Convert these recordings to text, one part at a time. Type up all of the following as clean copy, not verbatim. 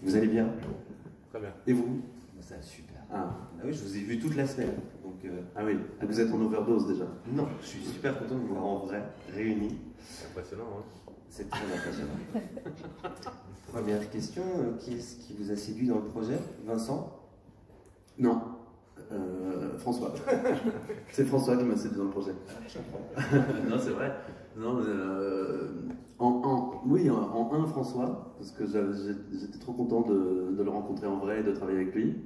Vous allez bien? Très bien. Et vous? Ça, super. Ah. Ah oui, je vous ai vu toute la semaine. Donc, Ah oui, vous êtes en overdose déjà. non, je suis super content de vous voir en vrai, réunis. C'est impressionnant, hein. C'est très impressionnant. Première question, qui est-ce qui vous a séduit dans le projet? Vincent? Non. François. C'est François qui m'a séduit dans le projet. Non, c'est vrai. Non, oui, en un François, parce que j'étais trop content de le rencontrer en vrai et de travailler avec lui.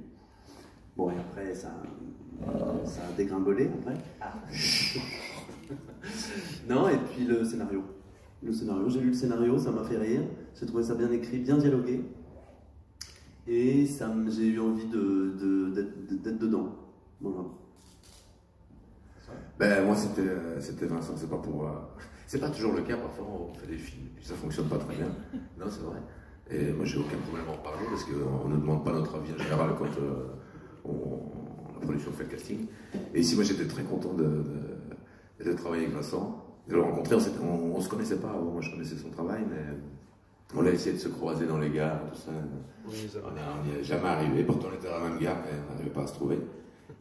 Bon, et après, ça a dégringolé après. Ah. Non, et puis le scénario. J'ai lu le scénario, ça m'a fait rire. J'ai trouvé ça bien écrit, bien dialogué. Et j'ai eu envie d'être dedans. Voilà. Ben, moi, c'était Vincent, c'est pas pour. C'est pas toujours le cas, parfois on fait des films, puis ça fonctionne pas très bien. Non, c'est vrai. Et moi, j'ai aucun problème à en parler, parce qu'on ne demande pas notre avis en général quand la production fait le casting. Et ici, moi, j'étais très content de travailler avec Vincent. De le rencontrer, on se connaissait pas avant, moi je connaissais son travail, mais on a essayé de se croiser dans les gares, tout ça. Oui, On n'y est jamais arrivé, pourtant on était dans la même gare, mais on n'arrivait pas à se trouver.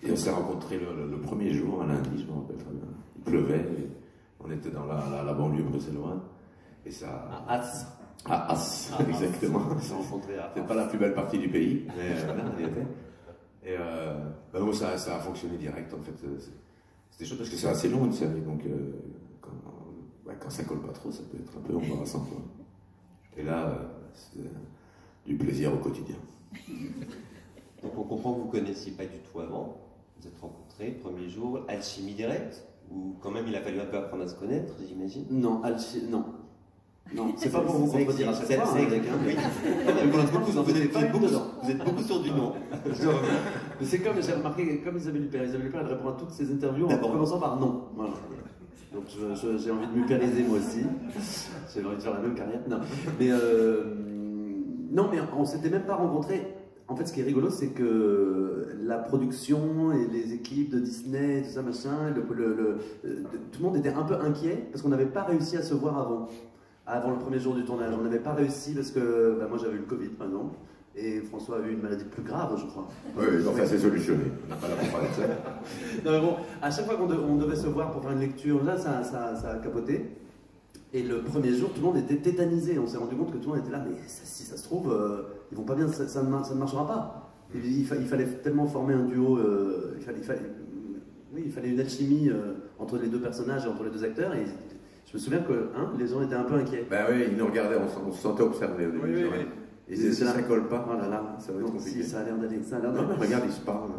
Et on s'est rencontrés le premier jour, un lundi, je me rappelle très bien. Il pleuvait, et on était dans la banlieue bruxelloise. Et ça... À As. À As, exactement. On s'est rencontrés à C'est pas la plus belle partie du pays, mais là, on y était. Et ben, moi, ça a fonctionné direct, en fait. C'était chaud parce que c'est assez long une série, donc quand ça colle pas trop, ça peut être un peu embarrassant, quoi. Et là, c'était du plaisir au quotidien. Donc on comprend que vous ne connaissiez pas du tout avant. Vous êtes rencontrés, premier jour, alchimie directe, ou quand même il a fallu un peu apprendre à se connaître, j'imagine. Non, non, c'est pas pour vous contredire à chaque fois. C'est exact. Oui. Vous êtes beaucoup sur du nom. Mais c'est comme j'ai remarqué, comme Isabelle Huppert. Isabelle Huppert, elle répond à toutes ses interviews en commençant par non. Voilà. Donc j'ai envie de m'huppériser moi aussi. J'ai envie de faire la même carrière. Non, mais on s'était même pas rencontrés. En fait, ce qui est rigolo, c'est que la production et les équipes de Disney, et tout ça, machin, tout le monde était un peu inquiet parce qu'on n'avait pas réussi à se voir avant le premier jour du tournage. On n'avait pas réussi parce que moi j'avais eu le Covid, par exemple, et François a eu une maladie plus grave, je crois. Oui, donc ça s'est solutionné. On n'a pas la pour parler de ça. Non, mais bon, à chaque fois qu'on devait se voir pour faire une lecture, là, ça a capoté. Et le premier jour, tout le monde était tétanisé. On s'est rendu compte que tout le monde était là, mais si ça se trouve, ils vont pas bien, ça ne marchera pas. Il fallait tellement former un duo, il fallait une alchimie entre les deux personnages et entre les deux acteurs. Et je me souviens que les gens étaient un peu inquiets. Ben oui, ils nous regardaient, on se sentait observés au début. Oui. Ils disaient, si ça colle pas, oh là là, ça va être compliqué. Si, ça a l'air d'aller. Non, mais regarde, ils se parlent.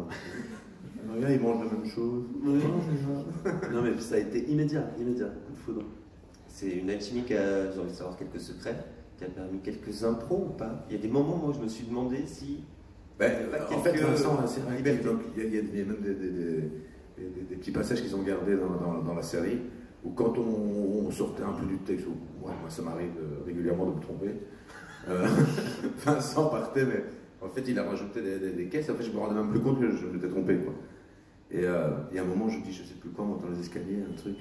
Regarde, ils mangent la même chose. Oui. Non, mais ça a été immédiat, coup de foudre. C'est une alchimie qui a, j'ai envie de savoir, quelques secrets, qui a permis quelques impros ou pas? Il y a des moments où je me suis demandé si... En fait, Vincent, c'est vrai, il y a même des petits passages qu'ils ont gardés dans la série, où quand on sortait un peu du texte, moi ça m'arrive régulièrement de me tromper, Vincent partait, mais en fait il a rajouté des caisses, en fait je me rendais même plus compte que je m'étais trompé, quoi. Et il y a un moment, je dis, je sais plus quoi, dans les escaliers, un truc...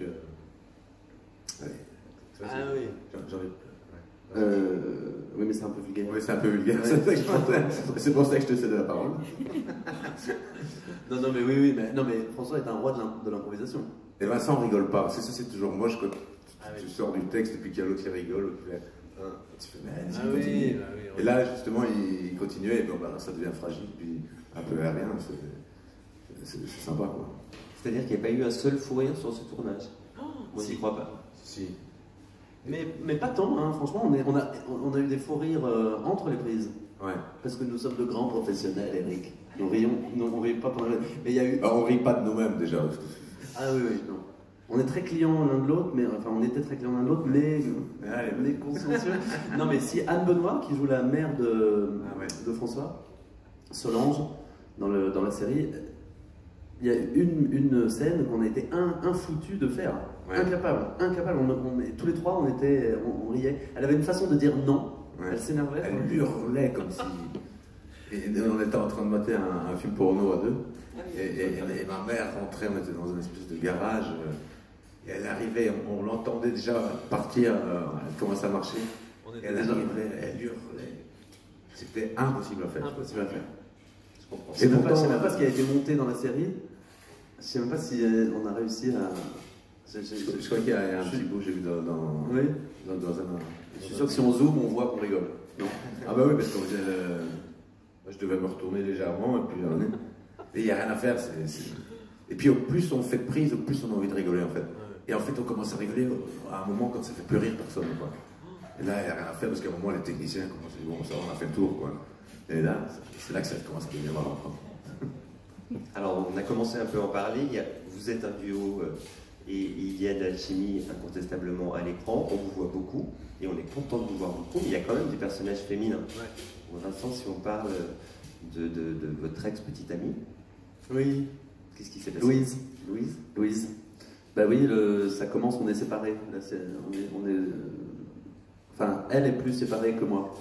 Ah oui. Oui, mais c'est un peu vulgaire. Oui, c'est un peu vulgaire, c'est pour ça que je te cède la parole. Non, mais oui, mais François est un roi de l'improvisation. Et Vincent rigole pas, c'est ça, c'est toujours moche quand tu sors du texte et puis qu'il y a l'autre qui rigole, tu fais, mais continue. Et là, justement, il continuait, et bon, bah, ça devient fragile, puis un peu aérien, c'est sympa, quoi. C'est-à-dire qu'il n'y a pas eu un seul fou rire sur ce tournage? Moi, j'y crois pas. Si. Mais pas tant, hein. Franchement, on a eu des faux rires entre les prises. Ouais. Parce que nous sommes de grands professionnels, Eric. On rit pas pendant mais il y a eu... on rit pas de nous-mêmes déjà. Ah oui, non. On est très clients l'un de l'autre, mais enfin on était très clients l'un de l'autre, mais on est consciencieux. Non, mais si Anne Benoît, qui joue la mère de François, Solange, dans la série, il y a une scène qu'on a été infoutu de faire. Ouais. Incapable. Tous les trois, on riait. Elle avait une façon de dire non. Ouais. Elle s'énervait. Elle hurlait comme si... Et on était en train de mater un film porno à deux. Et ma mère rentrait, on était dans une espèce de garage. Et elle arrivait, on l'entendait déjà partir. Elle commençait à marcher. Et elle arrivait, elle hurlait. C'est C'était impossible à faire. Impossible à faire. Je comprends. Je sais même pas pourtant, ce qui a été monté dans la série. Je sais même pas si on a réussi à. Je crois qu'il y a un petit bout, j'ai vu dans Oui. un. Je suis sûr que si on zoome, on voit qu'on rigole. Non. Ah bah oui, parce que moi, je devais me retourner légèrement, et puis il n'y a rien à faire. Et puis au plus on fait de prise, au plus on a envie de rigoler en fait. Et en fait on commence à rigoler à un moment quand ça fait plus rire personne. Quoi. Et là il n'y a rien à faire parce qu'à un moment les techniciens commencent à dire bon ça va, on a fait le tour. Quoi. Et là, c'est là que ça commence à devenir marrant. Quoi. Alors, on a commencé un peu à en parler. Vous êtes un duo et il y a de l'alchimie incontestablement à l'écran. On vous voit beaucoup et on est content de vous voir beaucoup. Mais il y a quand même des personnages féminins. Ouais. Vincent, si on parle de votre ex-petite amie, Oui. qu'est-ce qui s'est passé? Louise. Louise. Louise. Bah oui, ça commence, on est séparés. Là, enfin, elle est plus séparée que moi.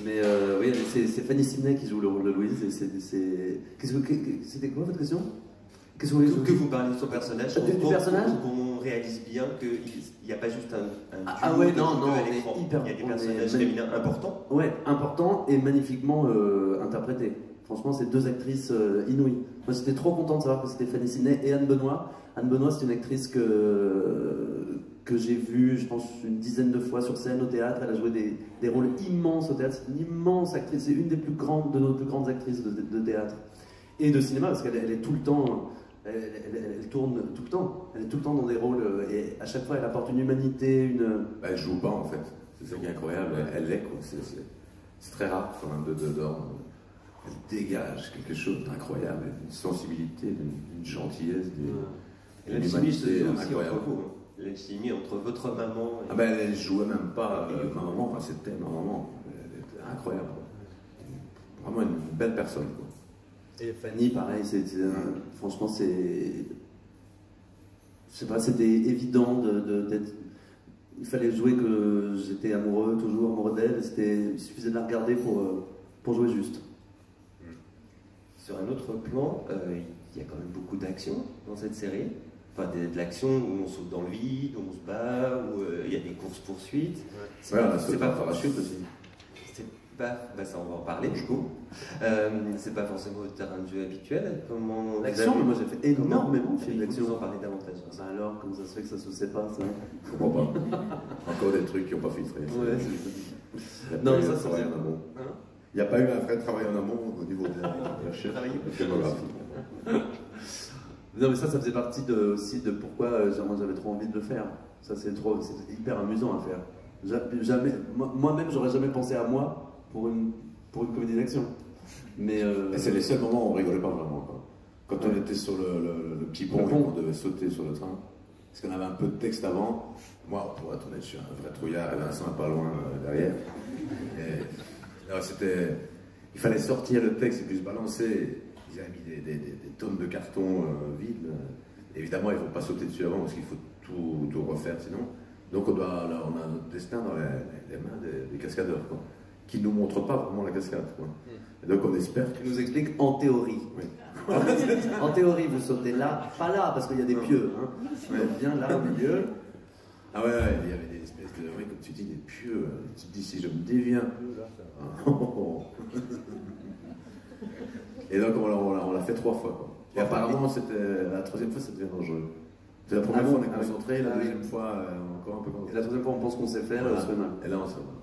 Mais oui, c'est Fanny Sidney qui joue le rôle de Louise. Et c'était quoi votre question? Qu'est-ce Que vous parlez de son personnage, Du personnage qu'on réalise bien qu'il n'y a pas juste un ouais, duo non, à l'écran. Il y a des personnages féminins importants. Ouais, importants et magnifiquement interprétés. Franchement, c'est deux actrices inouïes. Moi, j'étais trop content de savoir que c'était Fanny Sidney et Anne Benoît. Anne Benoît, c'est une actrice que j'ai vue, je pense, une dizaine de fois sur scène au théâtre. Elle a joué des rôles immenses au théâtre. C'est une immense actrice. C'est une des plus grandes, de nos plus grandes actrices de théâtre et de cinéma, parce qu'elle est tout le temps. Elle tourne tout le temps. Elle est tout le temps dans des rôles et à chaque fois, elle apporte une humanité, une. Bah, elle joue pas en fait. C'est ça qui est incroyable. Elle l'est quoi. C'est très rare quand même elle dégage quelque chose d'incroyable, une sensibilité, d'une gentillesse, d'une L'alchimie se humanité joue aussi incroyable. entre vous. L'alchimie entre votre maman et... Ah ben elle jouait même pas ma maman, enfin c'était ma maman. Elle était incroyable. Quoi. Vraiment une belle personne. Quoi. Et Fanny, pareil, franchement, c'est. Je sais pas, c'était évident d'être. Il fallait jouer que j'étais amoureux, toujours amoureux d'elle. Il suffisait de la regarder pour jouer juste. Sur un autre plan, il y a quand même beaucoup d'action dans cette série. Enfin, de l'action où on saute dans le vide, où on se bat, où il y a des courses-poursuites. Ouais, c'est pas parachute aussi. C'est pas... Bah ça, on va en parler du coup. C'est pas forcément votre terrain de jeu habituel. Comment L'action, mais moi j'ai fait énormément de films d'action. d'action. Vous en parler davantage. Bah alors, comment ça se fait que ça se sait pas, ça? Je comprends pas. Encore des trucs qui n'ont pas filtré. Ouais, Non, ça, ça travail en amont. Il n'y a pas eu un vrai travail en amont au niveau de la recherche de filmographie. Non, mais ça faisait partie aussi de pourquoi moi j'avais trop envie de le faire. Ça, c'est hyper amusant à faire. Moi-même, j'aurais jamais pensé à moi pour une comédie d'action. Mais Et c'est les seuls moments où on rigolait pas vraiment. Quoi. Quand on était sur le petit pont et qu'on devait sauter sur le train, parce qu'on avait un peu de texte avant. Moi, pour être honnête, je suis un vrai trouillard et Vincent est pas loin derrière. Et, alors, il fallait sortir le texte et puis se balancer. Ils avaient mis des tonnes de carton vides. Évidemment, il ne faut pas sauter dessus avant parce qu'il faut tout refaire sinon. Donc on a notre destin dans les mains des cascadeurs, quoi, qui ne nous montrent pas vraiment la cascade. Quoi. Et donc on espère qu'ils nous expliquent en théorie. Oui. En théorie, vous sautez là, pas là, parce qu'il y a des pieux. Hein. Ouais. Bien là au milieu. Ah ouais, il y avait des espèces de, oui, comme tu dis, des pieux. Tu te dis, si je me dévie un peu là, ça va. Et donc on l'a fait 3 fois. Quoi. Et apparemment, la troisième fois, ça devient dangereux. C'est la première fois, on est concentré, la deuxième fois, encore un peu concentré. Et la troisième fois, on pense qu'on sait faire, et on se fait mal. Et là, on se fait mal.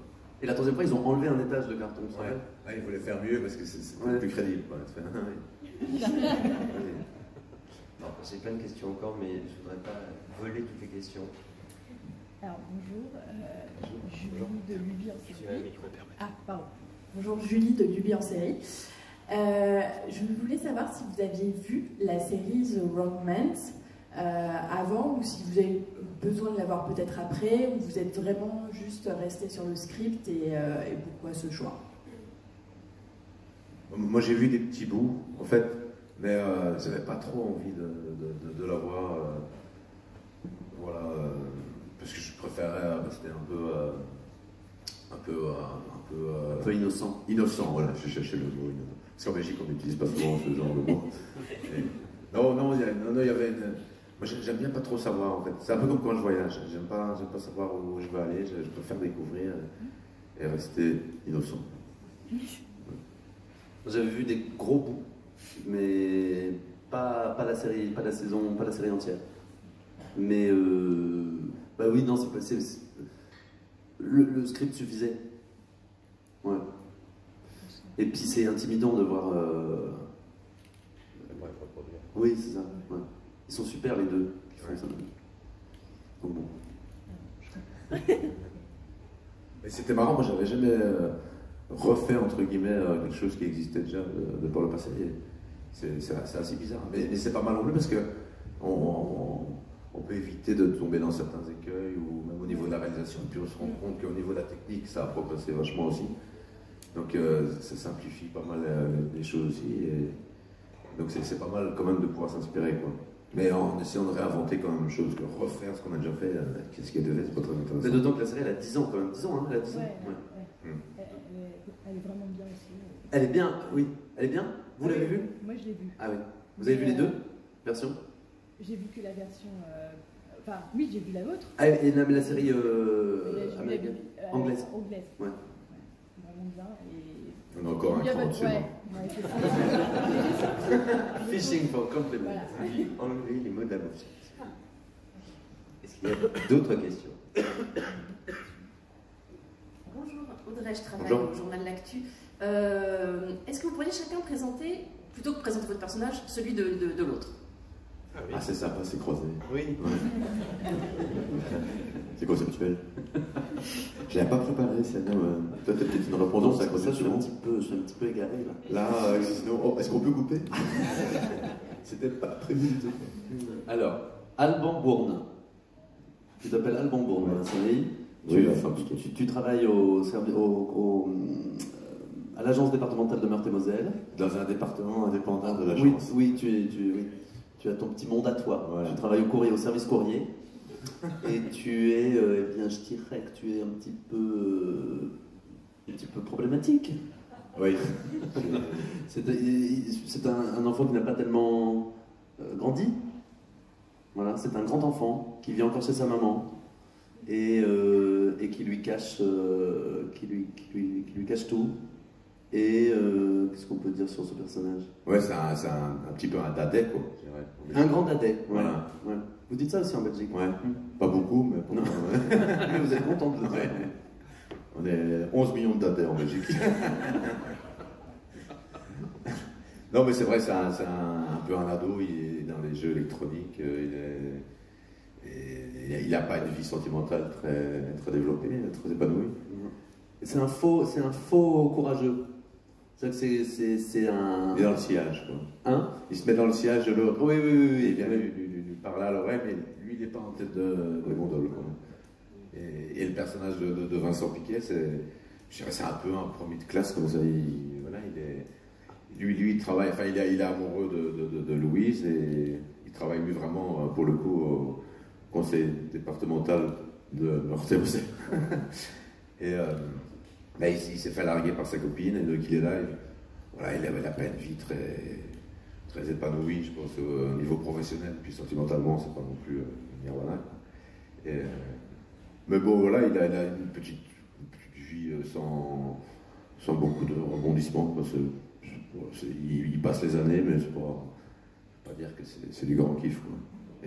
Et la troisième fois, ils ont enlevé un étage de carton. Ouais, ils voulaient faire mieux parce que c'était plus crédible. Non, j'ai plein de questions encore, mais je ne voudrais pas voler toutes les questions. Alors bonjour, Julie de Lubie en série. Ah, pardon. Bonjour Julie de Lubie en série. Je voulais savoir si vous aviez vu la série The Romance avant ou si vous avez besoin de la voir peut-être après ou vous êtes vraiment juste resté sur le script et pourquoi ce choix? Moi j'ai vu des petits bouts en fait, mais j'avais pas trop envie de la voir. Voilà, parce que je préférais rester un peu innocent. Innocent, voilà, je cherchais le mot innocent. Parce qu'en Belgique, on n'utilise pas souvent ce genre de mot. Non, il y avait une... Moi, j'aime bien pas trop savoir, en fait. C'est un peu comme quand je voyage. J'aime pas savoir où je veux aller. Je préfère découvrir et rester innocent. J'avais vu des gros bouts, mais pas la série, pas la saison, pas la série entière. Mais bah oui, non, le script suffisait. Ouais. Et puis c'est intimidant de voir. Oui, c'est ça. Ouais. Ils sont super les deux qui font ça. Donc bon. Mais c'était marrant, moi j'avais jamais refait entre guillemets quelque chose qui existait déjà de par le passé. C'est assez bizarre, mais c'est pas mal non plus parce que on peut éviter de tomber dans certains écueils ou même au niveau de la réalisation. Et puis on se rend compte qu'au niveau de la technique, ça a progressé vachement aussi. Donc ça simplifie pas mal les choses aussi. Et donc c'est pas mal quand même de pouvoir s'inspirer, quoi. Mais en essayant de réinventer quand même une chose, de refaire ce qu'on a déjà fait, qu'est-ce qui est devenu, c'est pas très intéressant. Mais d'autant que la série elle a 10 ans quand même, 10 ans, hein, elle a 10 ans. Ouais. Ouais. Elle est vraiment bien aussi. Elle est bien, oui. Elle est bien. Vous l'avez vue? Moi je l'ai vue. Ah oui. Vous avez vu les deux versions? J'ai vu que la version. Enfin, oui, j'ai vu la vôtre. Ah, et la série américaine. Anglaise. Anglaise. Ouais. Vraiment bien. Et... On a encore un cran dessus. Fishing for compliments. Voilà. Enlever les mots de la bouche. Est-ce qu'il y a d'autres questions? Bonjour, Audrey, je travaille Bonjour. au journal L'Actu. Est-ce que vous pourriez chacun présenter, plutôt que présenter votre personnage, celui de l'autre? Ah, c'est sympa, c'est croisé. Oui. Ouais. C'est conceptuel. Je l'avais pas préparé, celle-là. Toi, t'as peut-être une répondance à Ça, côté je suis un petit peu égaré là. Là, sinon, est-ce qu'on peut couper? C'était pas prévu du tout. Alors, Alban Bourne. Tu t'appelles Alban Bourne, Ouais. dans la série. Oui, la fin piquée. Tu travailles à l'agence départementale de Meurthe-et-Moselle. Dans un département indépendant de Oui, l'agence. oui, tu as ton petit monde à toi. Voilà. Tu travailles au service courrier. Et tu es, eh bien, je dirais que tu es un petit peu problématique. Oui. C'est un enfant qui n'a pas tellement grandi. Voilà, c'est un grand enfant qui vit encore chez sa maman et qui lui cache, qui lui cache tout. Et qu'est-ce qu'on peut dire sur ce personnage? Ouais, c'est un petit peu un dadais, quoi. je dirais. Un grand dadais. Voilà. Ouais. Vous dites ça aussi en Belgique? Ouais. Pas beaucoup, mais bon. Non. Mais vous êtes content de le dire. Ouais. On est 11 millions de dadais en Belgique. Non, mais c'est vrai, c'est un peu un ado, il est dans les jeux électroniques, il n'a pas une vie sentimentale très développée, très épanouie. C'est un faux courageux. C'est-à-dire que c'est un. Il est dans le sillage, quoi. Hein? Il se met dans le sillage de l'autre. Oui. Il vient lui parler à l'oreille, mais lui, il n'est pas en tête de gondole, quoi. Et le personnage de Vincent Piquet, c'est un peu un premier de classe, comme ça. Lui, il travaille, enfin, il est amoureux de Louise et il travaille lui vraiment, pour le coup, au conseil départemental de Meurthe-et-Moselle. Et là, il s'est fait larguer par sa copine et donc il est là. Voilà, il n'a pas une vie très épanouie, je pense, au niveau professionnel, puis sentimentalement, c'est pas non plus nirvana. Mais bon, voilà, il a une petite vie sans beaucoup de rebondissements. Il passe les années, mais c'est pas dire que c'est du grand kiff, quoi.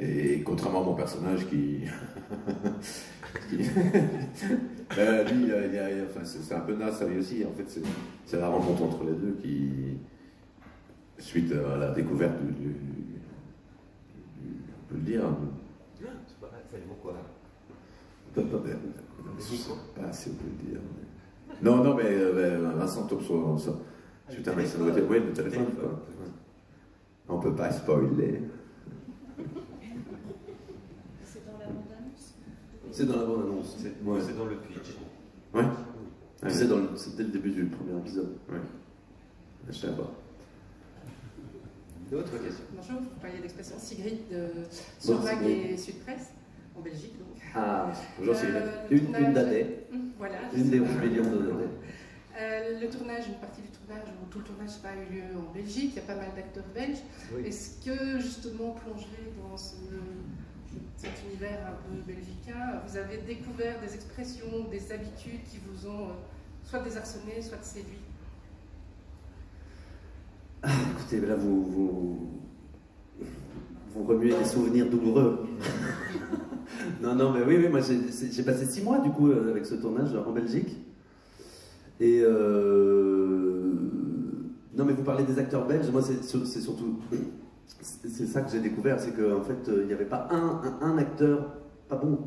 Et contrairement à mon personnage qui. Lui, enfin, c'est un peu naze, lui aussi. En fait, c'est la rencontre entre les deux qui. Suite à la découverte on peut le dire. C'est pas mal, ça vaut quoi? Ah, si on peut le dire. Non, mais Vincent tombe sur ça. Putain, mais ça doit être le téléphone, quoi. On peut pas spoiler. C'est dans la bande-annonce? C'est dans la bande-annonce. C'est dans le pitch. Ouais. C'est dès le début du premier épisode. Ouais. Je sais pas. D'autres questions? Bonjour, vous parliez d'expression Sigrid de Bonjour, Survague Sigrid. et Sud-Presse, en Belgique donc. Ah, Bonjour, c'est une dadais. Voilà. Une des 11 millions de dadais. Le tournage, une partie du tournage, ou tout le tournage n'a pas eu lieu en Belgique, il y a pas mal d'acteurs belges. Oui. Est-ce que justement plongé dans cet univers un peu belgicain, vous avez découvert des expressions, des habitudes qui vous ont soit désarçonné, soit séduit? écoutez, là, vous remuez des souvenirs douloureux. Non, mais oui, moi j'ai passé 6 mois du coup avec ce tournage en Belgique. Et non, mais vous parlez des acteurs belges, moi c'est surtout. C'est ça que j'ai découvert, c'est qu'en fait il n'y avait pas un acteur pas bon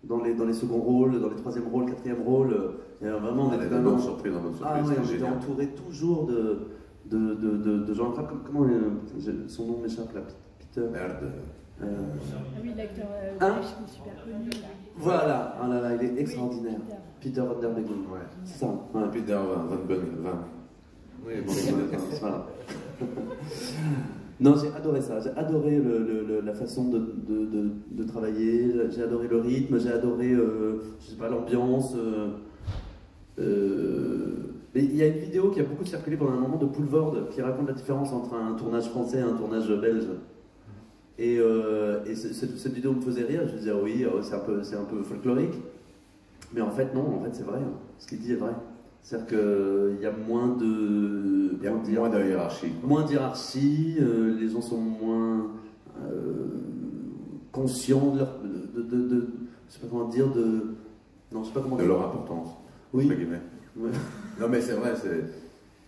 dans les seconds rôles, dans les troisième rôles, quatrième rôles. Vraiment, on était vraiment surprise dans notre Ah surprise. ouais, on était entouré toujours de gens. Comment son nom m'échappe là, Peter. Merde. Ah oui, l'acteur super connu. Là. Voilà, oh là là, il est extraordinaire. Peter Van Der Beggen. Ouais. C'est ça. Ouais. Peter Van Beggen. Oui, bon, voilà. Non, j'ai adoré ça. J'ai adoré la façon de travailler. J'ai adoré le rythme. J'ai adoré, je sais pas, l'ambiance. Mais il y a une vidéo qui a beaucoup circulé pendant un moment de Poulvord qui raconte la différence entre un tournage français et un tournage belge. Et cette vidéo me faisait rire. Je disais oui, c'est un peu folklorique. Mais en fait, non. En fait, c'est vrai. Ce qu'il dit est vrai. C'est-à-dire qu'il y a moins de... moins de hiérarchie. Moins d'hiérarchie, les gens sont moins conscients de leur... je sais pas comment dire, non, je sais pas comment dire. De leur importance. Oui. Ouais. Non mais c'est vrai,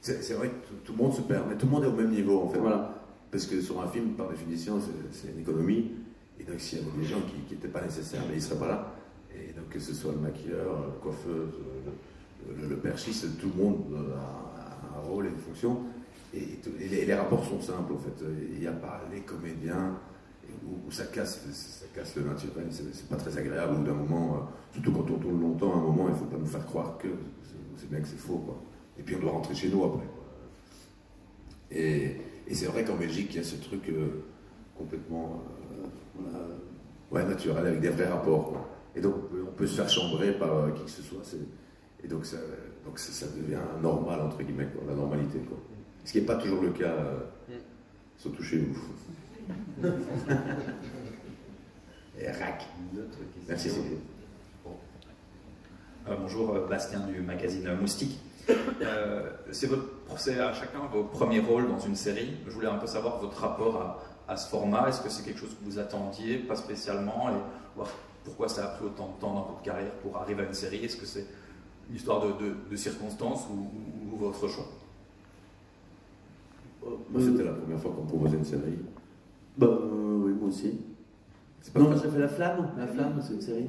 c'est vrai que tout le monde se perd, mais tout le monde est au même niveau en fait. Voilà. Parce que sur un film, par définition, c'est une économie. Et donc s'il y avait des gens qui n'étaient pas nécessaires, mais ils ne seraient pas là. Et donc que ce soit le maquilleur, la coiffeuse, le perchiste, tout le monde a un rôle et une fonction. Et les rapports sont simples en fait. Il n'y a pas les comédiens où ça casse le naturel. C'est pas très agréable au bout d'un moment. Surtout quand on tourne longtemps, à un moment, il ne faut pas nous faire croire que c'est bien que c'est faux. Quoi. Et puis on doit rentrer chez nous après. Quoi. Et c'est vrai qu'en Belgique, il y a ce truc complètement naturel, avec des vrais rapports. Quoi. Et donc on peut se faire chambrer par qui que ce soit. Et donc ça devient normal, entre guillemets, quoi, la normalité. Quoi. Ce qui n'est pas toujours le cas, surtout chez vous. Et rac. Merci. Bonjour, Bastien du magazine Moustique. C'est à chacun vos premiers rôles dans une série. Je voulais un peu savoir votre rapport à ce format. Est-ce que c'est quelque chose que vous attendiez, pas spécialement, et voir pourquoi ça a pris autant de temps dans votre carrière pour arriver à une série? Est-ce que c'est une histoire de circonstances ou votre choix? Moi, c'était la première fois qu'on proposait une série. Oui, moi aussi. Non, j'ai fait La Flamme. La Flamme, c'est une série.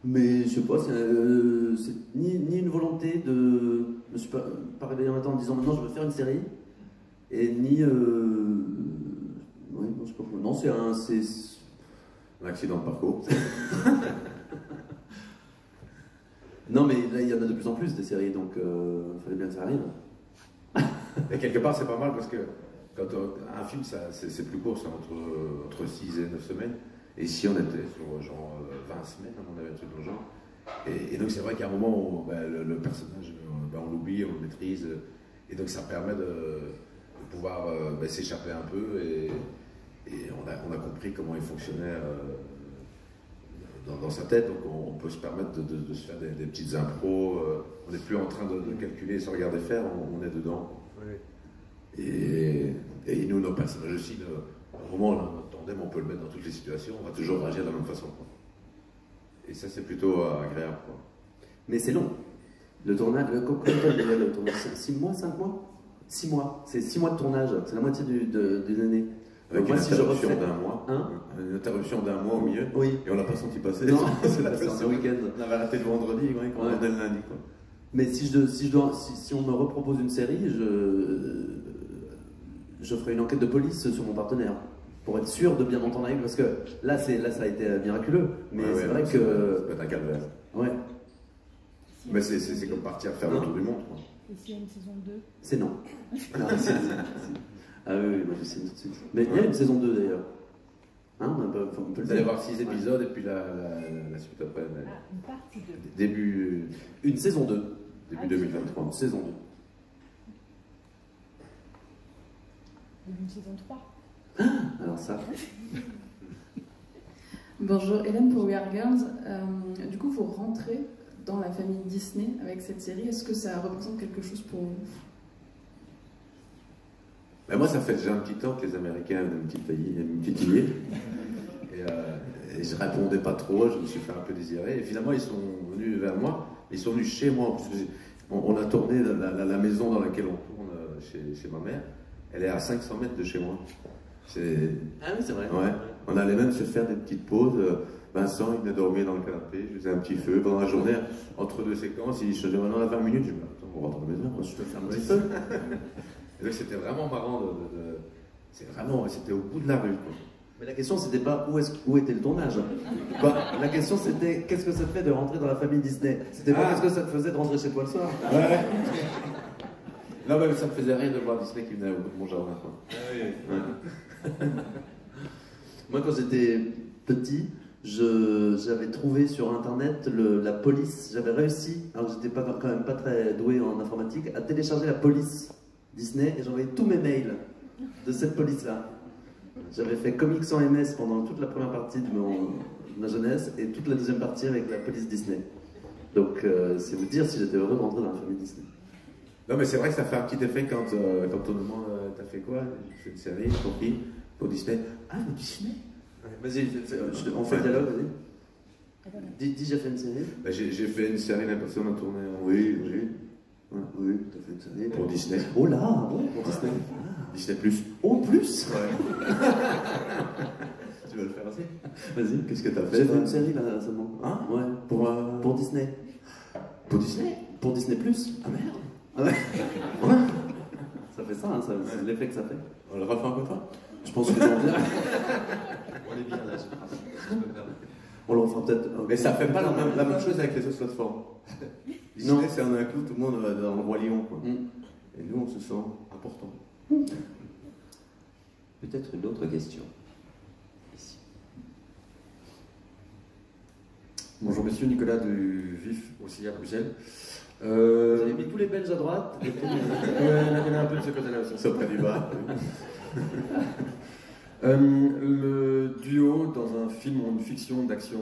Mais je sais pas, c'est ni une volonté de... Je me suis pas réveillé un matin en disant maintenant je veux faire une série. Et ni... Oui, non, je sais pas. Non, c'est un accident de parcours. Non, mais là, il y en a de plus en plus des séries, donc il fallait bien que ça arrive. Et quelque part, c'est pas mal parce que quand un film, c'est plus court, c'est entre 6 et 9 semaines. Et ici, on était sur genre 20 semaines, on avait un truc dans le genre. Et donc, c'est vrai qu'à un moment, où, le personnage, on l'oublie, on le maîtrise. Et donc, ça permet de pouvoir s'échapper un peu. Et on a compris comment il fonctionnait dans sa tête. Donc, on peut se permettre de se faire des petites impros. On n'est plus en train de calculer sans regarder faire, on est dedans. Oui. Et nous, nos personnages aussi, au moment où notre tandem, on peut le mettre dans toutes les situations, on va toujours réagir de la même façon. Quoi. Et ça, c'est plutôt agréable. Quoi. Mais c'est long. Le tournage, le tournage, 6 mois, 5 mois 6 mois. C'est 6 mois de tournage, c'est la moitié d'une année. Avec moi, une interruption si d'un mois. Une interruption d'un mois au milieu. Oui. Et on l'a pas senti passer. Non, c'est la un week-end. On avait arrêté le vendredi, quand on est le lundi. Quoi. Mais si on me repropose une série, je ferai une enquête de police sur mon partenaire pour être sûr de bien m'entendre avec, parce que là ça a été miraculeux, mais c'est vrai que ça peut être un calvaire. Ouais. Mais c'est comme partir faire le tour du monde. Quoi. Et s'il y a une saison 2? C'est non. Ah oui, moi je signe tout de suite. Mais il y a une saison 2 d'ailleurs. Hein, on peut vous allez voir 6 épisodes et puis la suite après. Une partie 2. Début. Une saison 2. Début 2023. Une saison 2. Une saison 3. Alors ça. Bonjour, Hélène pour We Are Girls. Du coup, vous rentrez dans la famille Disney avec cette série. Est-ce que ça représente quelque chose pour vous? Mais moi, ça fait déjà un petit temps que les Américains me titillaient. Et je répondais pas trop, je me suis fait un peu désirer. Et finalement, ils sont venus vers moi, ils sont venus chez moi. Parce que on a tourné la maison dans laquelle on tourne chez ma mère. Elle est à 500 mètres de chez moi. Ah oui, c'est vrai. Ouais. On allait même se faire des petites pauses. Vincent, il venait dormir dans le canapé, je faisais un petit feu. Pendant la journée, entre deux séquences, il se disait maintenant on a 20 minutes. Je me dis, attends, on rentre à la maison, je te fais un petit feu. Et donc c'était vraiment marrant. C'était au bout de la rue, quoi. Mais la question, c'était pas où était le tournage. La question, c'était qu'est-ce que ça te fait de rentrer dans la famille Disney. C'était pas qu'est-ce que ça te faisait de rentrer chez toi le soir. Ouais. Non, mais ça me faisait rire de voir Disney qui venait au bout de mon jardin, quoi. Ah oui. Ouais. Moi, quand j'étais petit, j'avais trouvé sur internet la police. J'avais réussi, alors que j'étais quand même pas très doué en informatique, à télécharger la police Disney et j'envoyais tous mes mails de cette police-là. J'avais fait comics sans MS pendant toute la première partie de ma jeunesse et toute la deuxième partie avec la police Disney. Donc, c'est vous dire si j'étais heureux de rentrer dans la famille Disney. Non, mais c'est vrai que ça fait un petit effet quand on nous demande t'as fait quoi? J'ai fait une série, j'ai compris, pour Disney. Ah, pour Disney? Vas-y, on fait le dialogue, vas-y. Dis, j'ai fait une série. Bah, j'ai fait une série, la personne a tourné en... Oui, t'as fait une série. Pour Disney. Oh là, pour Disney. Disney Plus. Oh, plus Ouais. Tu vas le faire aussi? Vas-y. Qu'est-ce que t'as fait? J'ai fait une série là récemment. Hein? Ouais, pour Disney. Pour Disney? Pour Disney Plus. Ah merde. Ah ouais. Ouais. Ça fait ça, hein, c'est l'effet que ça fait. On le refait un peu pas? Je pense que non. On est bien là, je peux faire. On le refera peut-être. Mais ça fait pas la même chose avec les autres plateformes. Disney, c'est un coup, tout le monde dans le Roi Lion, quoi. Et nous, on se sent important. Peut-être une autre question. Ici. Bonjour monsieur, Nicolas du Vif, aussi à Bruxelles. Vous avez mis tous les Belges à droite. Il y en a un peu de ce côté-là aussi. C'est près du bas. Le duo dans un film ou une fiction d'action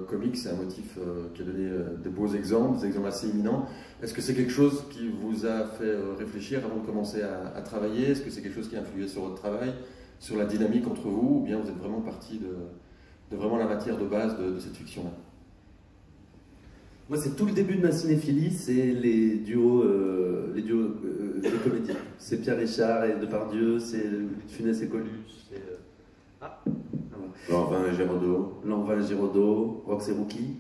comique, c'est un motif qui a donné de beaux exemples, des exemples assez éminents. Est-ce que c'est quelque chose qui vous a fait réfléchir avant de commencer à travailler? Est-ce que c'est quelque chose qui a influé sur votre travail, sur la dynamique entre vous, ou bien vous êtes vraiment parti de vraiment la matière de base de cette fiction-là? Moi, c'est tout le début de ma cinéphilie, c'est les duos de comédie. C'est Pierre Richard et Depardieu, c'est Funès et Coluche, c'est... Lanvin et Giraudot. Lanvin et Giraudot, Rox et Rookie.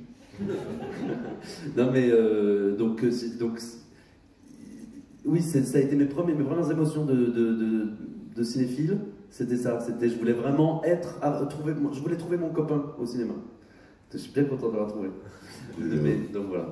Non mais, oui, ça a été mes premières émotions de cinéphile, c'était ça, je voulais vraiment je voulais trouver mon copain au cinéma. Je suis bien content de l'avoir trouvé. Mais, donc voilà.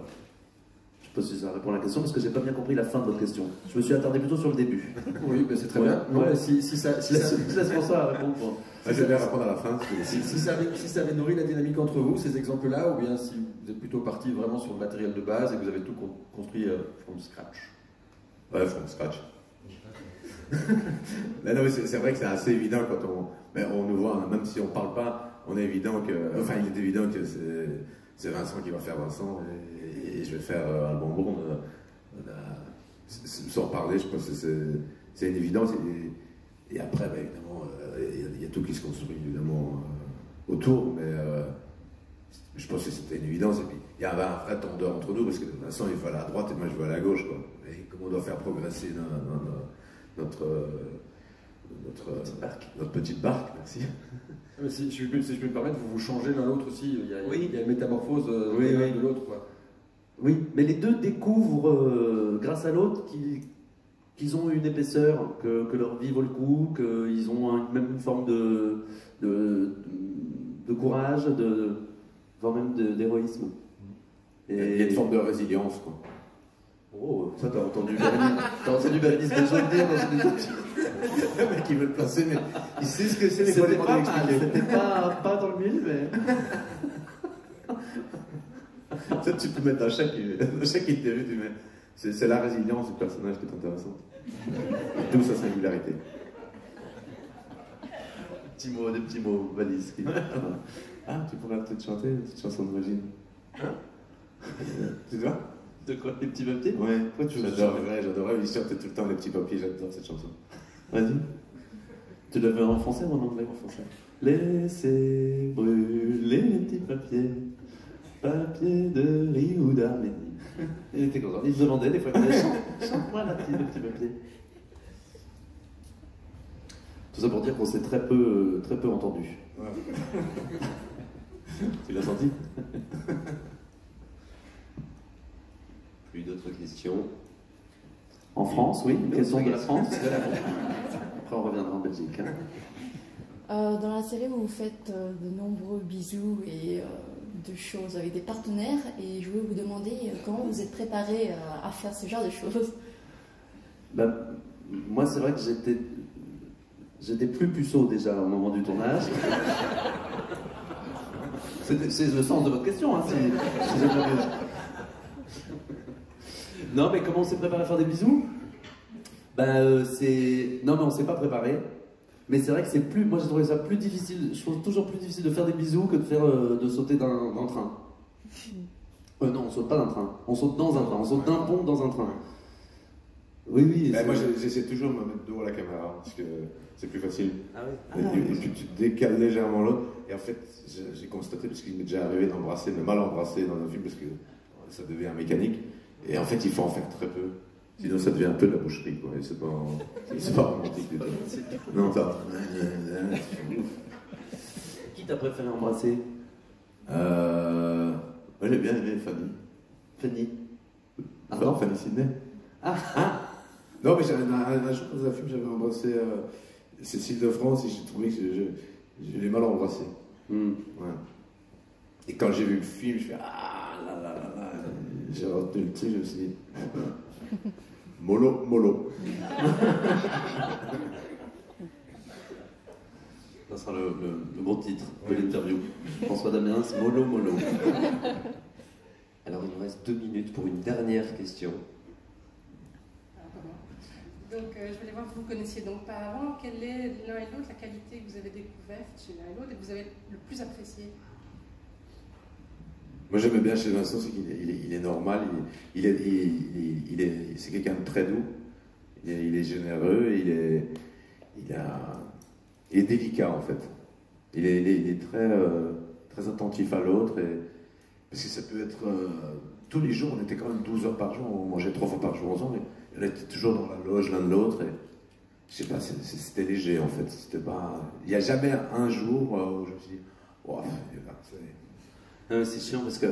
Je ne sais pas si ça répond à la question parce que j'ai pas bien compris la fin de votre question. Je me suis attardé plutôt sur le début. Oui, mais c'est très bien. Non, mais si ça... Je laisse François répondre. Je vais bien répondre à la fin. Si ça avait nourri la dynamique entre vous, ces exemples-là, ou bien si vous êtes plutôt parti vraiment sur le matériel de base et que vous avez tout construit from scratch? Ouais, from scratch. Non, mais c'est vrai que c'est assez évident quand on nous voit, même si on ne parle pas, il est évident que c'est Vincent qui va faire Vincent et je vais faire Alban Bond. Sans parler, je pense que c'est une évidence. Et après, bah, évidemment, il y a tout qui se construit évidemment autour, mais je pense que c'était une évidence. Et puis, il y avait un vrai tendeur entre nous parce que Vincent il va à la droite et moi je vais à la gauche, quoi. Et comme on doit faire progresser notre petite barque, merci. Si je peux me permettre, vous changez l'un l'autre aussi. Il y a une métamorphose l'un de l'autre, quoi. Oui, mais les deux découvrent, grâce à l'autre, qu'ils ont une épaisseur, que leur vie vaut le coup, qu'ils ont même une forme de courage, voire même d'héroïsme. Il y a une forme de résilience, quoi. Oh, ça t'as entendu Bérénice Bejo le dire dans une émission. Le mec il veut le placer, mais il sait ce que c'est les C'était pas mal, c'était pas dans le mille, mais... Ça, tu peux mettre un chèque interview, tu mets. C'est la résilience du personnage qui est intéressante. D'où sa singularité. Des petits mots valises. Ah, tu pourrais peut-être chanter une petite chanson d'origine. Tu vois? De quoi? Les petits papiers? Ouais. J'adorerais, il chantait tout le temps les petits papiers, j'adore cette chanson. Vas-y. Tu l'as fait en français ou en anglais? En français. Laissez brûler les petits papiers, papiers de riz ou d'Arménie. Il était content. Il se demandait des fois, chante-moi le petit papier. Tout ça pour dire qu'on s'est très peu entendu. Ouais. Tu l'as senti? Plus d'autres questions? En France, oui, une question de la France. Après, on reviendra en Belgique. Dans la série, vous faites de nombreux bisous et de choses avec des partenaires, et je voulais vous demander comment vous êtes préparé à faire ce genre de choses. Ben, moi, c'est vrai que j'étais plus puceau déjà au moment du tournage. C'est le sens de votre question, hein, si j'ai bien vu. Non, mais comment on s'est préparé à faire des bisous? Ben, non, mais on s'est pas préparé. Mais c'est vrai que c'est plus... Moi, j'ai trouvé ça plus difficile. Je trouve toujours plus difficile de faire des bisous que de sauter d'un train. Non, on saute pas d'un train. On saute dans un train. On saute d'un pont dans un train. Oui. Moi, j'essaie toujours de me mettre dos à la caméra, parce que c'est plus facile. Ah oui. Et puis tu te décales légèrement l'autre. Et en fait, j'ai constaté, parce qu'il m'est déjà arrivé d'embrasser, de mal embrasser dans un film, parce que ça devient mécanique. Et en fait, il faut en faire très peu. Sinon, ça devient un peu de la boucherie, quoi. Et c'est pas romantique du tout. Non, ça. Qui t'a préféré embrasser? Moi, j'ai bien aimé Fanny. Fanny? Non, Fanny Sidney. Ah. Non, mais un jour, dans un film, j'avais embrassé Cécile de France et j'ai trouvé que je l'ai mal embrassé. Ouais. Et quand j'ai vu le film, je fais ah là là là là. J'ai retenu le truc, je me suis dit mollo. Ça sera le gros titre de l'interview. François Damiens, mollo. Alors il nous reste 2 minutes pour une dernière question. Donc je voulais voir que vous ne connaissiez donc pas avant. Quelle est l'un et l'autre la qualité que vous avez découverte chez l'un et l'autre et que vous avez le plus appréciée? Moi j'aimais bien chez Vincent, c'est qu'il est normal, c'est quelqu'un de très doux, il est généreux, il est délicat en fait. Il est très attentif à l'autre, parce que ça peut être tous les jours, on était quand même 12 heures par jour, on mangeait 3 fois par jour ensemble, et on était toujours dans la loge l'un de l'autre, et je sais pas, c'était léger en fait, c'était pas... Il n'y a jamais un jour où je me suis dit, oh, c'est chiant parce que,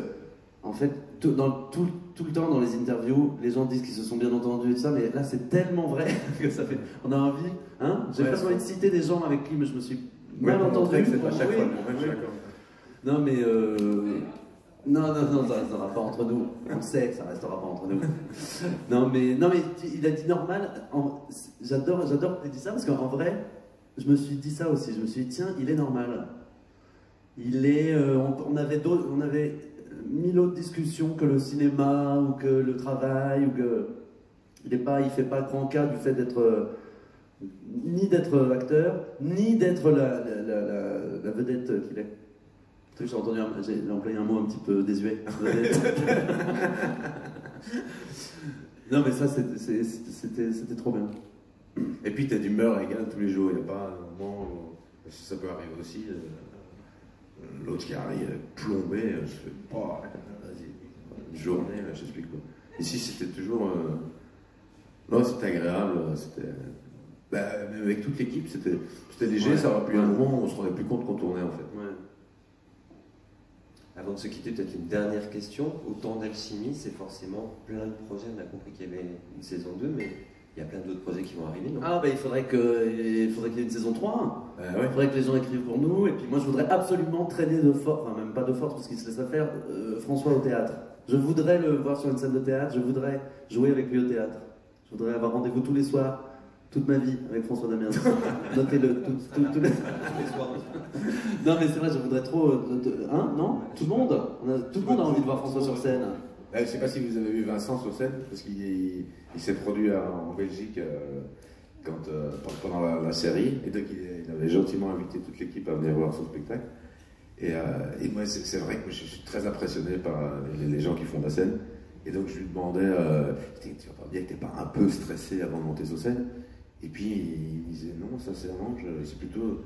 en fait, tout le temps dans les interviews, les gens disent qu'ils se sont bien entendus et tout ça, mais là c'est tellement vrai que ça fait. On a envie, hein? J'ai presque envie de citer des gens avec qui je me suis mal entendu. C'est pas chaque fois le même. Non, mais. Non, ça restera pas entre nous. On sait que ça restera pas entre nous. Non, mais il a dit normal. J'adore que tu aies dit ça parce qu'en vrai, je me suis dit ça aussi. Je me suis dit, tiens, il est normal. Il est, on avait 1000 autres discussions que le cinéma ou que le travail ou que il fait pas grand cas du fait d'être ni d'être acteur ni d'être la vedette qu'il est. J'ai employé un mot un petit peu désuet. Non mais ça c'était trop bien. Et puis t'as d'humeur égale tous les jours. Il n'y a pas un moment où ça peut arriver aussi. L'autre qui arrive plombé, je fais vas-y, une journée, là, je t'explique quoi. Ici c'était toujours. Non, c'était agréable, c'était. Même avec toute l'équipe, c'était léger, ça aurait pu un moment où on se rendait plus compte qu'on tournait en fait. Ouais. Avant de se quitter, peut-être une dernière question. Autant d'Alchimie, c'est forcément plein de projets. On a compris qu'il y avait une saison 2, mais il y a plein d'autres projets qui vont arriver, non? Ah, il faudrait qu'il y ait une saison 3. Il faudrait que les gens écrivent pour nous. Et puis moi, je voudrais absolument traîner de force, enfin même pas de force, parce qu'il se laisserait faire François au théâtre. Je voudrais le voir sur une scène de théâtre, je voudrais jouer avec lui au théâtre. Je voudrais avoir rendez-vous tous les soirs, toute ma vie, avec François Damiens. Notez-le, tous les soirs. Non, mais c'est vrai, je voudrais trop. Hein? Non? Tout le monde a envie de voir François sur scène. Je ne sais pas si vous avez vu Vincent sur scène, parce qu'il s'est produit en Belgique pendant la série, et donc il avait gentiment invité toute l'équipe à venir voir son spectacle. Et moi, c'est vrai que je suis très impressionné par les gens qui font la scène. Et donc je lui demandais, tu vas pas bien que tu n'es pas un peu stressé avant de monter sur scène? Et puis il me disait non, sincèrement, c'est plutôt...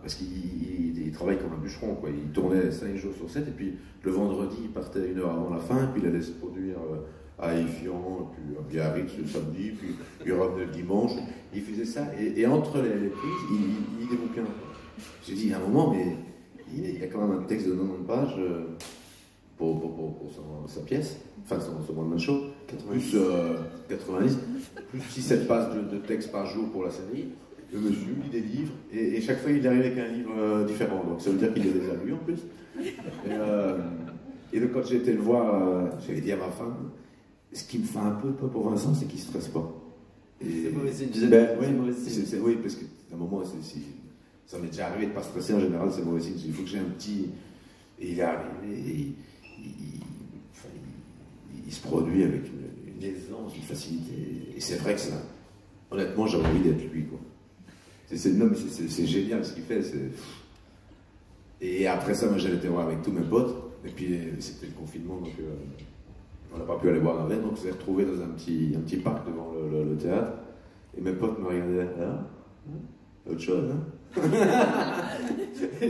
Parce qu'il travaille comme un bûcheron, quoi. Il tournait 5 jours sur 7, et puis le vendredi, il partait 1 heure avant la fin, puis il allait se produire à Évian, puis à Biarritz le samedi, puis il revenait le dimanche. Il faisait ça, et entre les prises, il lit des bouquins. J'ai dit, à un moment, mais il y a quand même un texte de 90 pages pour sa pièce, enfin son one-man show, plus 90, plus 6-7 pages de texte par jour pour la série. Le monsieur lit des livres, et chaque fois il arrive avec un livre différent, donc ça veut dire qu'il les a lus en plus. Et donc quand j'ai été le voir, j'avais dit à ma femme, ce qui me fait un peu peur pour Vincent, c'est qu'il ne stresse pas. C'est mauvais signe, oui, parce qu'à un moment, ça m'est déjà arrivé de ne pas stresser, en général c'est mauvais signe. Il faut que j'ai un petit... Et il est arrivé, et il se produit avec une aisance, une facilité, et c'est vrai que ça... Honnêtement, j'avais envie d'être lui, quoi. C'est génial ce qu'il fait. Et après ça, moi j'allais te voir avec tous mes potes. Et puis c'était le confinement, donc on n'a pas pu aller boire un verre. Donc on s'est retrouvés dans un petit parc devant le théâtre. Et mes potes me regardaient. Autre chose, hein.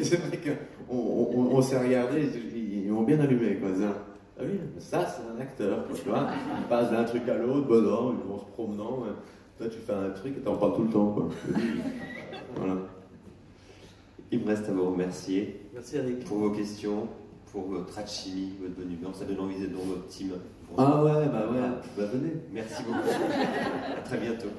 C'est vrai qu'on s'est regardé. Ils m'ont bien allumé, quoi. Ah oui, ça c'est un acteur, quoi, tu vois. Il passe d'un truc à l'autre, bon, ils vont se promenant. Toi, tu fais un truc et t'en parles tout le temps, quoi. Voilà. Il me reste à vous remercier. Merci Eric. Pour vos questions, pour votre alchimie, votre bonne humeur. Ça donne envie d'être dans votre team. Ah ouais, bah venez. Merci beaucoup. À très bientôt.